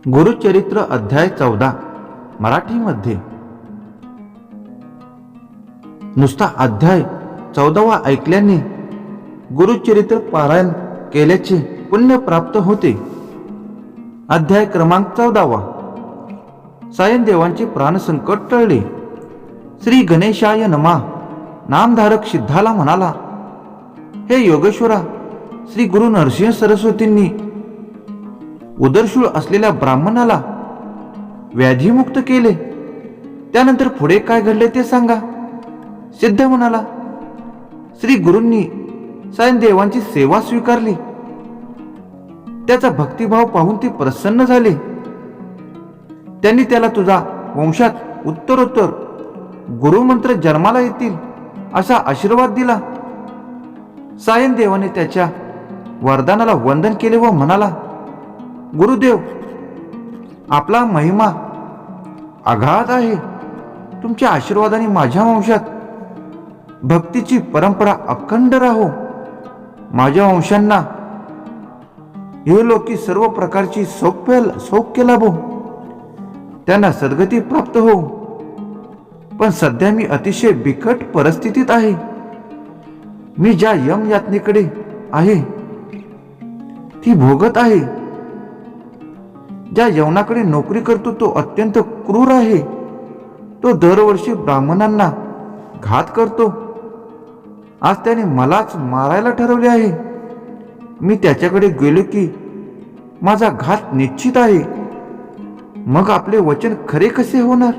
गुरुचरित्र अध्याय 14 मराठीमध्ये। नुसता अध्याय 14वा ऐकल्याने गुरुचरित्र पारायण केल्याचे पुण्य प्राप्त होते। अध्याय क्रमांक 14वा। सायनदेवांचे प्राणसंकट टळले। श्री गणेशाय नमः नामधारक सिद्धाला म्हणाला, हे योगेश्वरा, श्री गुरु नरसिंह सरस्वतींनी उदरशूळ असलेल्या ब्राह्मणाला व्याधीमुक्त केले। त्यानंतर पुढे काय घडले ते सांगा। सिद्ध म्हणाला, श्री गुरूंनी सायनदेवांची सेवा स्वीकारली। त्याचा भक्तिभाव पाहून ते प्रसन्न झाले। त्यांनी त्याला तुझा वंशात उत्तरोत्तर गुरुमंत्र जन्माला येतील असा आशीर्वाद दिला। सायनदेवाने त्याच्या वरदानाला वंदन केले व म्हणाला, गुरुदेव, आपला महिमा अगाध आहे। तुमच्या आशीर्वादाने माझ्या वंशात भक्तीची परंपरा अखंड राहो। माझ्या वंशांना हे लोकी सर्व प्रकारची सौख्य लाभो, त्यांना सद्गती प्राप्त हो। पण सध्या मी अतिशय बिकट परिस्थितीत आहे। मी ज्या यम यातनेकडे आहे ती भोगत आहे। ज्या यवनाकडे नोकरी करतो तो अत्यंत क्रूर आहे। तो दरवर्षी ब्राह्मणांना घात करतो। आज त्याने मलाच मारायला ठरवले आहे। मी त्याच्याकडे गेलो की माझा घात निश्चित आहे। मग आपले वचन खरे कसे होणार?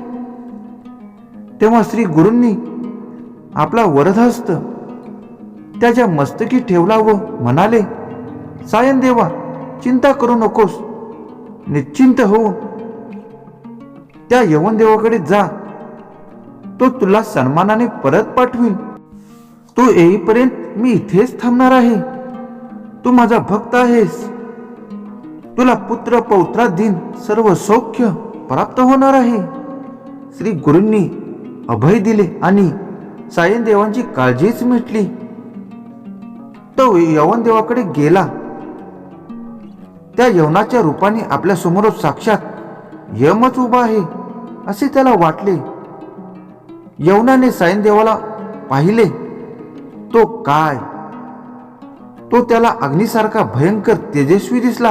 तेव्हा श्री गुरूंनी आपला वरदहस्त त्याच्या मस्तकी ठेवला व म्हणाले, सायनदेवा, चिंता करू नकोस। निश्चिंत होऊन त्या यवनदेवाकडे जा। तो तुला सन्मानाने परत पाठवील। तू येईपर्यंत मी इथेच थांबणार आहे। तू माझा भक्त आहेस। तुला पुत्र पौत्राधीन सर्व सौख्य प्राप्त होणार आहे। श्री गुरूंनी अभय दिले आणि सायनदेवांची काळजीच मिटली। तो यवनदेवाकडे गेला। त्या यवनाच्या रूपाने आपल्या समोर साक्षात यमच उभा आहे असे त्याला वाटले। यवनाने सायनदेवाला पाहिले तो काय? तो त्याला अग्नीसारखा भयंकर तेजस्वी दिसला।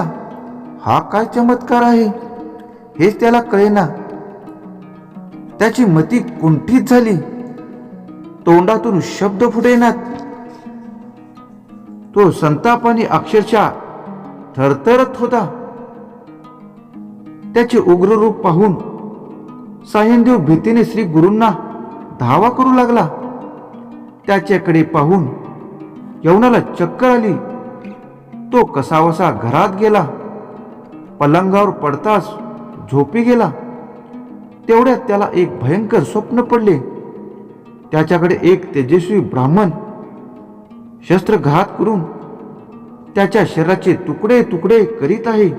हा काय चमत्कार आहे हेच त्याला कळेना। त्याची मती कुंठित झाली। तोंडातून शब्द फुटेनात। तो संतापाने अक्षरशः थरथरत होता। त्याचे उग्र रूप पाहून सायनदेव भीतीने श्री गुरूंना धावा करू लागला। त्याच्याकडे पाहून यवनाला चक्कर आली। तो कसावसा घरात गेला। पलंगावर पडताच झोपी गेला। तेवढ्यात त्याला एक भयंकर स्वप्न पडले। त्याच्याकडे एक तेजस्वी ब्राह्मण शस्त्रघात करून त्याच्या शरीराचे तुकडे तुकडे करीत आहे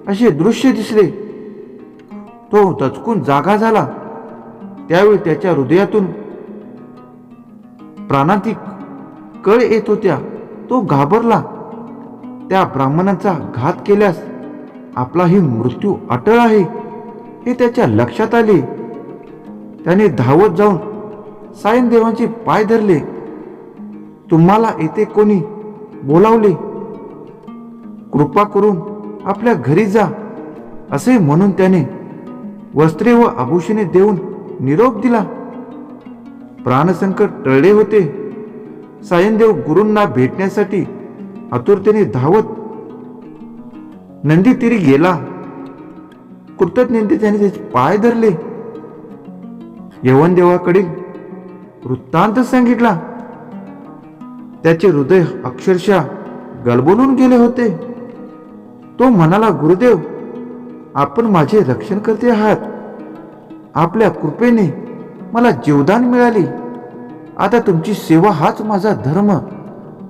असे दृश्य दिसले। तो दचकून जागा झाला। त्यावेळी त्याच्या हृदयातून प्राणांतिक कळ येत होत्या। तो घाबरला। त्या ब्राह्मणाचा घात केल्यास आपलाही मृत्यू अटळ आहे हे त्याच्या लक्षात आले। त्याने धावत जाऊन सायनदेवांचे पाय धरले। तुम्हाला येथे कोणी बोलावले? कृपा करून आपल्या घरी जा असे म्हणून त्याने वस्त्रे व आभूषणे देऊन निरोप दिला। प्राणसंकट टळले होते। सायनदेव गुरूंना भेटण्यासाठी आतुरतेने धावत नंदी तीरी गेला। कृतज्ञतेने त्याने त्याचे पाय धरले। यवनदेवाकडील वृत्तांत सांगितला। त्याचे हृदय अक्षरशः गलबलून गेले होते। तो म्हणाला, गुरुदेव, आपण माझे रक्षण करते आहात। आपल्या कृपेने मला जीवदान मिळाले। आता तुमची सेवा हाच माझा धर्म।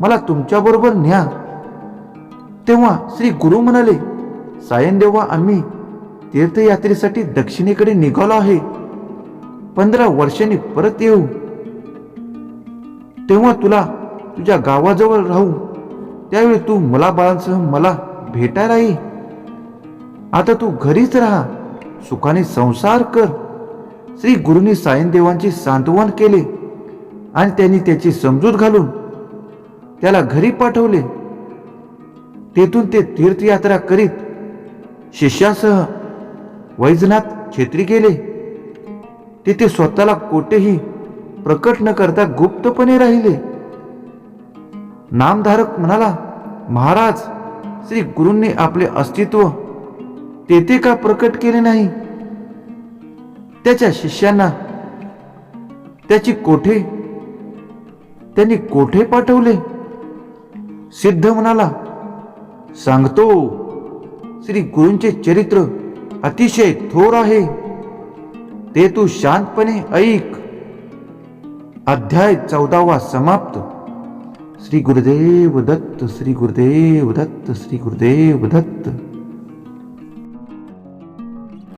मला तुमच्या बरोबर न्या। तेव्हा श्री गुरु म्हणाले, सायनदेवा, आम्ही तीर्थयात्रेसाठी दक्षिणेकडे निघालो आहे। 15 वर्षांनी परत येऊ। तेव्हा तुला तुझ्या गावाजवळ राहू। त्यावेळी तू मुलाबाळांसह मला भेटायला ये। आता तू घरीच राहा, सुखाने संसार कर. श्री गुरूंनी साईंदेवांची सांत्वन केले आणि त्यांनी त्याची समजूत घालून त्याला घरी पाठवले. तेथून ते तीर्थयात्रा करीत शिष्यासह वैजनाथ क्षेत्री गेले. तिथे स्वतःला कोठेही प्रकट न करता गुप्तपणे राहिले. नामधारक म्हणाला, महाराज, श्री गुरूंनी आपले अस्तित्व तेथे का प्रकट केले नाही? त्याच्या शिष्यांना त्यांनी कोठे पाठवले? सिद्ध म्हणाला, सांगतो, श्री गुरूंचे चरित्र अतिशय थोर आहे, ते तू शांतपणे ऐक. अध्याय 14 समाप्त. श्री गुरुदेव दत्त, श्री गुरुदेव दत्त, श्री गुरुदेव दत्त.